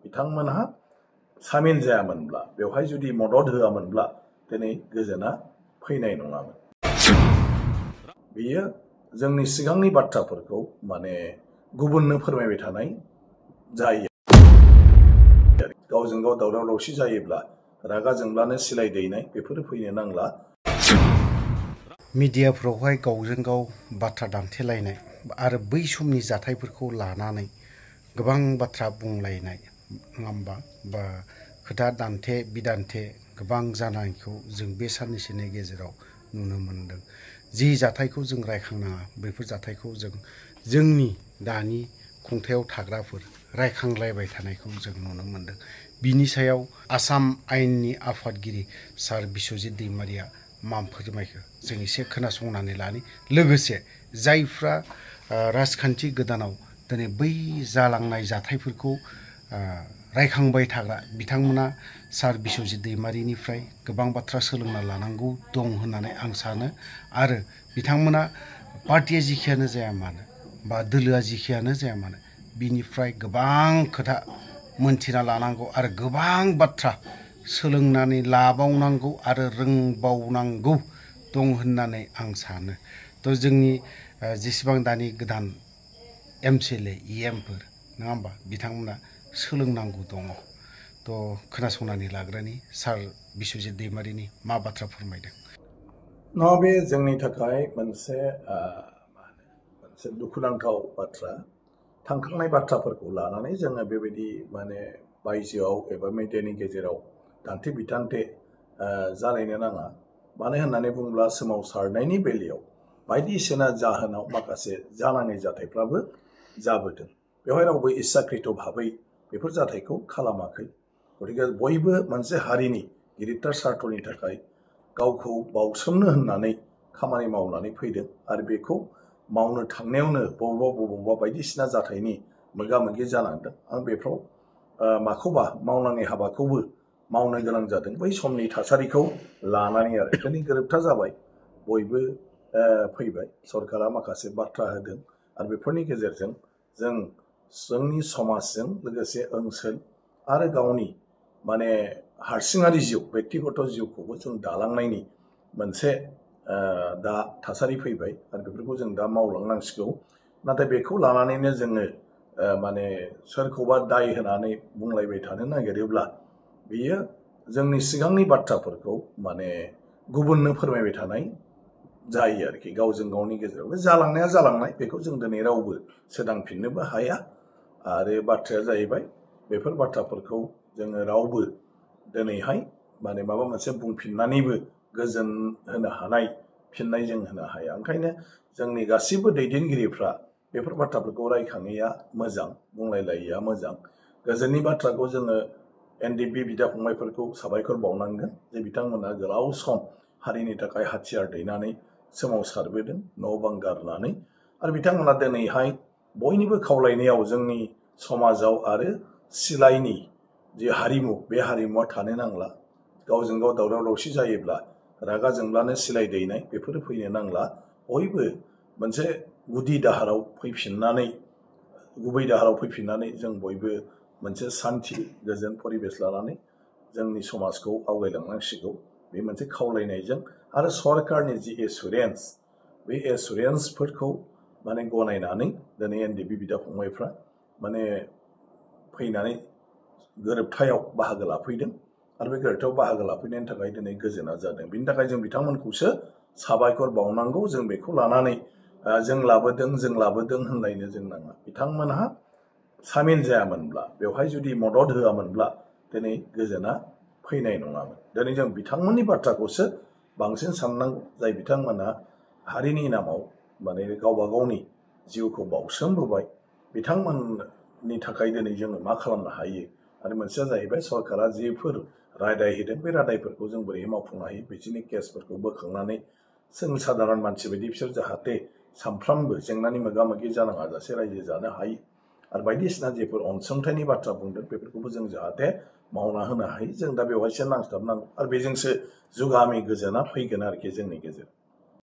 बिथांमोनहा सामिल जायामोनब्ला बेवहाय जुदि मदद होआमोनब्ला दिनै गोजोना फैनाय नङामोन। बेयो जोंनि सिगांनि बाथ्राफोरखौ माने गुबुननो फोरमायबाय थानाय जायो। गावजों गाव दावराव दावसि जायोब्ला रागा जोंब्लानो सिलाय दैनाय बेफोरो फैनो नांला। मिडियाफ्रावहाय गावजों गाव बाथ्रा दान्थेलायनाय आरो बै समनि जाथायफोरखौ लानानै गोबां बाथ्रा बुंलायनाय नङा होमबा, बा खोथा दान्थे बिदान्थे गोबां जानायखौ जों बे साननैसोनि गेजेराव नुनो मोनदों। जि जाथायखौ जों रायखांनाङा बेफोर जाथायखौ जोंनि दानि खुंथायाव थाग्राफोर रायखांलायबाय थानायखौ जों नुनो मोनदों। बिनि सायाव आसाम आयेननि आफादगिरि सार बिस्वजित दैमारिया मा फोरमायखो जों एसे खोनासंनानै लानि। लोगोसे जायफ्रा राजखान्थि गोदानाव दिनै बै जालांनाय जाथायफोरखौ रायखांबाय थाग्रा बिथांमोना सार बिस्वजित दैमारिनिफ्राय गोबां बाथ्रा सोलोंना लानांगौ दं होननानै आं सानो। आरो बिथांमोना पार्टिया जिखियानो जाया मानो बा दोलोआ जिखियानो जाया मानो बिनिफ्राय गोबां खोथा मोनथिना लानांगौ आरो गोबां बाथ्रा सोलोंनानै लाबावनांगौ आरो रोंबावनांगौ दं होननानै आं सानो। थ' जोंनि जेसेबां दानि गोदान MCLA EMफोर नङा होमबा, बिथांमोना सोलोंनांगौ दङ। थ' खोनासंनानै लाग्रानि सार बिस्वजित दैमारिनि मा बाथ्रा फोरमायदों। बे जोंनि थाखाय मोनसे दुखुनांथाव बाथ्रा। थांखांनाय बाथ्राफोरखौ लानानै जोङो बेबायदि माने बायजोआव एबा मिडियानि गेजेराव दान्थे बिदान्थे जालायनो नाङा। मानो होननानै बुङोब्ला सोमावसारनायनि बेलायाव बायदिसिना जाहोनाव माखासे जानाङै जाथायफ्राबो जाबोदों। बेवहाय रावबो इस्साकृत भाबै बेफोर जाथायखौ खालामाखै। गतिके बयबो मोनसे हारिनि गिदिरथार सार्थनि थाखाय गावखौ बावसोमनो होननानै खामानि मावनानै फैदों आरो बेखौ मावनो थांनायावनो बबावबा बायदिसिना जाथायनि मोगा मोगि जानांदों। आं बेफ्राव माखौबा मावनाङै हाबाखौबो मावनो गोनां जादों बै समनि थासारिखौ लानानै। आरो दिनै गोरोबथा जाबाय, बयबो फैबाय, सरकारा माखासे बाथ्रा होदों आरो बेफोरनि गेजेरजों जोंनि समाजजों लोगोसे ओनसोल आरो गावनि माने हारसिङारि जिउ बेक्तिगत जिउखौबो जों दालांनायनि मोनसे दा थासारि फैबाय आरो बेफोरखौ जों दा मावलांनांसिगौ। नाथाय बेखौ लानानैनो जोङो माने सोरखौबा दाय होनानै बुंलायबाय थानो नागिरोब्ला बेयो जोंनि सिगांनि बाथ्राफोरखौ माने गुबुननो फोरमायबाय थानाय जायो आरोखि। गावजों गावनि गेजेराव जालांनाया जालांनाय, बेखौ जों दिनै रावबो सोदांफिननोबो हाया। आरो बाथ्राया जाहैबाय बेफोर बाथ्राफोरखौ जोङो रावबो दिनैहाय माने माबा मोनसे बुंफिननानैबो गोजोन होनो हानाय फिननाय जों होनो हाया। ओंखायनो जोंनि गासिबो दैदेनगिरिफ्रा बेफोर बाथ्राफोरखौ रायखाङैया मोजां, बुंलायलायैया मोजां। गोजोननि बाथ्राखौ जोङो NDP बिदा फंबायफोरखौ साबायखर बावनांगोन जे बिथांमोना गोलाव सम हारिनि थाखाय हाथियार दैनानै सोमावसारबोदों न' बां गारनानै। आरो बिथांमोना दिनैहाय बयनिबो खावलायनायाव जोंनि समाजाव आरो सिलायनि जे हारिमु बे हारिमुवा थानो नांला। गावजों गाव दावराव दावसि जायोब्ला रागा जोंब्लानो सिलाय दैनाय बेफोरो फैनो नांला। बयबो मोनसे गुबै दाहाराव फैफिननानै जों बयबो मोनसे सान्थि गोजोन परिबेस लानानै जोंनि समाजखौ आवगायलांनांसिगौ। बे मोनसे खावलायनायजों आरो सरकारनि जि एसुरेन्स बे एसुरेन्सफोरखौ माने गनायनानै दिनै NDP बिदा फंबायफ्रा माने फैनानै गोरोबथायाव बाहागो लाफैदों आरो बे गोरोबथायाव बाहागो लाफैनायनि थाखाय दिनै गोजोना जादों। बिनि थाखाय जों बिथांमोनखौसो साबायखर बावनांगौ। जों बेखौ लानानै जों लाबोदों होनलायनो जों नाङा। बिथांमोनहा सामिल जायामोनब्ला बेवहाय जुदि मदद होआमोनब्ला दिनै गोजोना फैनाय नङामोन। दिनै जों बिथांमोननि बाथ्राखौसो बांसिन साननांगौ, जाय बिथांमोनहा हारिनि नामाव माने गावबा गावनि जिउखौ बावसोमबोबाय। बिथांमोननि थाखाय दिनै जोङो मा खालामनो हायो। आरो मोनसेया जाहैबाय सरकारा जेफोर रादाय होदों बे रादायफोरखौ जों बोरै मावफुंनो हायो। बिसोरनि केसफोरखौ बोखांनानै जों साधारन मानसि बायदि बिसोर जाहाथे सानफ्रामबो जेंनानि मोगा मोगि जानाङा जासे रायजो जानो हायो। आरो बायदिसिना जेफोर अनसुंथाइनि बाथ्रा बुंदों बेफोरखौबो जों जाहाथे मावना होनो हायो। जों दा बेवहायसो नांथाबनांगौ आरो बेजोंसो जुगामि गोजोना फैगोन आरोखि जोंनि गेजेराव।